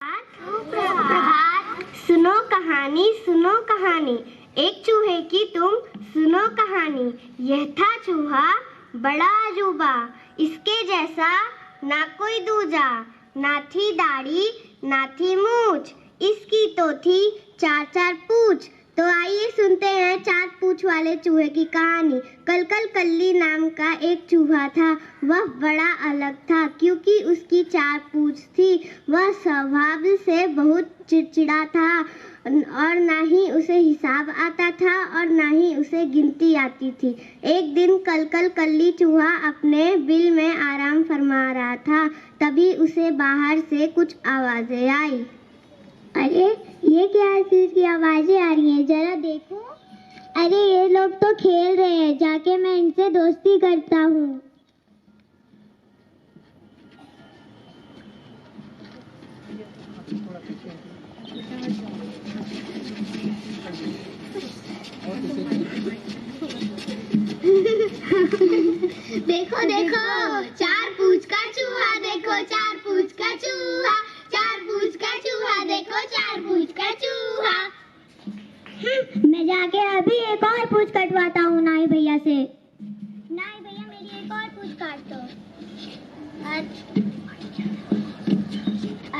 प्रभात। सुनो कहानी। एक चूहे की तुम सुनो कहानी। यह था चूहा बड़ा अजूबा, इसके जैसा ना कोई दूजा। ना थी दाढ़ी ना थी मूछ, इसकी तो थी चार पूंछ। तो आइए सुनते हैं 4 पूंछ वाले चूहे की कहानी। कल्ली नाम का एक चूहा था। वह बड़ा अलग था क्योंकि उसकी 4 पूंछ थी। वह स्वभाव से बहुत चिड़चिड़ा था और ना ही उसे हिसाब आता था और ना ही उसे गिनती आती थी। एक दिन कल्ली चूहा अपने बिल में आराम फरमा रहा था। तभी उसे बाहर से कुछ आवाजें आई। अरे ये क्या चीज की आवाजें आ रही हैं, जरा देखो। अरे ये लोग तो खेल रहे हैं, जाके मैं इनसे दोस्ती करता हूँ। देखो 4 पूंछ का चूहा, देखो 4 पूंछ का चूहा, 4 पूंछ का चूहा, देखो 4 पूंछ का चूहा। मैं जाके अभी एक और पूंछ कटवाता हूँ नाई भैया से। नाई भैया मेरी एक और पूंछ काट दो।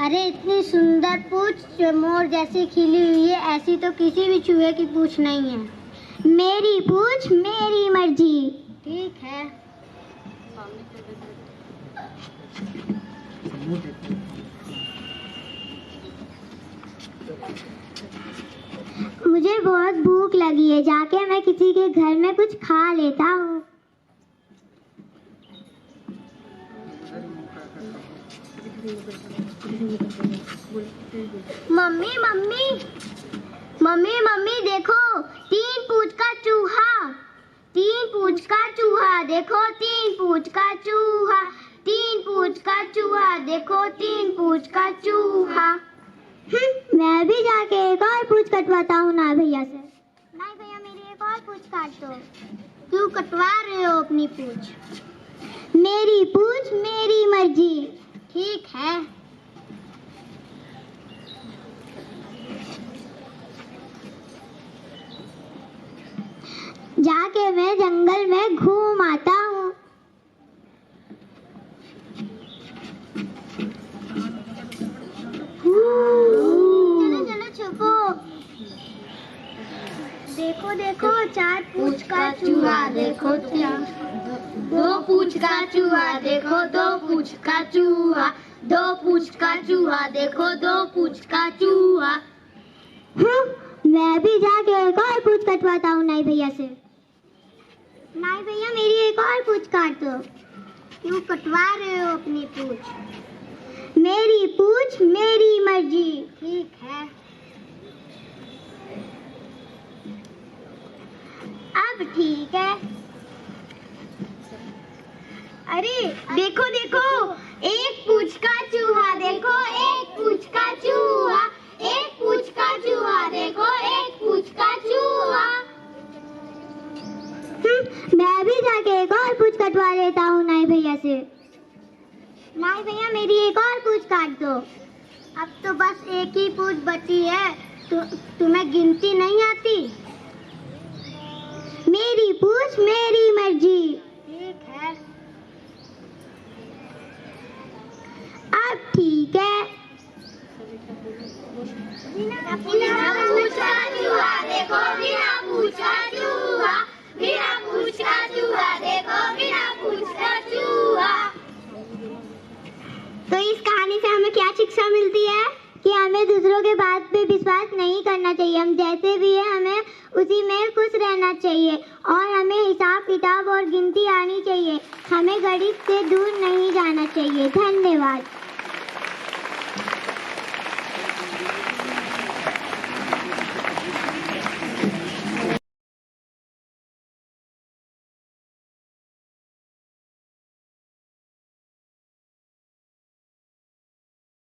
अरे इतनी सुंदर पूंछ मोर जैसी खिली हुई है, ऐसी तो किसी भी चूहे की पूंछ नहीं है। मेरी पूंछ मेरी मर्जी। ठीक है। मुझे बहुत भूख लगी है, जाके मैं किसी के घर में कुछ खा लेता हूँ। मम्मी देखो 3 पूंछ का चूहा, 3 पूंछ का चूहा, देखो 3 पूंछ का चूहा, 3 पूंछ का चूहा, देखो 3 पूंछ का चूहा। मैं भी जाके एक और पूंछ कटवाता हूँ नाई भैया से। नाई भैया मेरी एक और पूंछ काट दो। क्यों कटवा रहे हो अपनी पूंछ? मेरी पूंछ मेरी मर्जी। ठीक है। जाके मैं जंगल में घूम आता हूँ। चलो छुपो। देखो 4 पूंछ का चूहा, देखो 2 पूंछ का चूहा, देखो 2 पूंछ का चूहा, 2 पूंछ का चूहा, देखो 2 पूंछ का चूहा। मैं भी जाके एक और पूंछ कटवाता हूँ नाई भैया से। नाई भैया मेरी एक और पूंछ काट दो। क्यों कटवा रहे हो अपनी पूंछ? मेरी पूंछ मेरी मर्जी। ठीक है। अब ठीक है। अरे देखो 1 पूंछ का चूहा, देखो 1 पूंछ का चूहा, 1 पूंछ का चूहा, देखो 1 पूंछ का चूहा। मैं भी जाके एक और पूंछ कटवा लेता हूँ नाई भैया से। नाई भैया मेरी एक और पूंछ काट दो। अब तो बस एक ही पूंछ बची है, तो तुम्हें गिनती नहीं आती? मेरी पूंछ मेरी मर्जी। ठीक है। अब ठीक है। बिना पूंछ का चूहा, देखो बिना पूंछ का चूहा, बिना पूंछ का चूहा, देखो बिना पूंछ का चूहा। तो इस कहानी से हमें क्या शिक्षा मिलती है? कि हमें दूसरों के बात पे विश्वास नहीं करना चाहिए। हम जैसे भी हैं हमें उसी में खुश रहना चाहिए और हमें हिसाब किताब और गिनती आनी चाहिए। हमें गणित से दूर नहीं जाना चाहिए। धन्यवाद।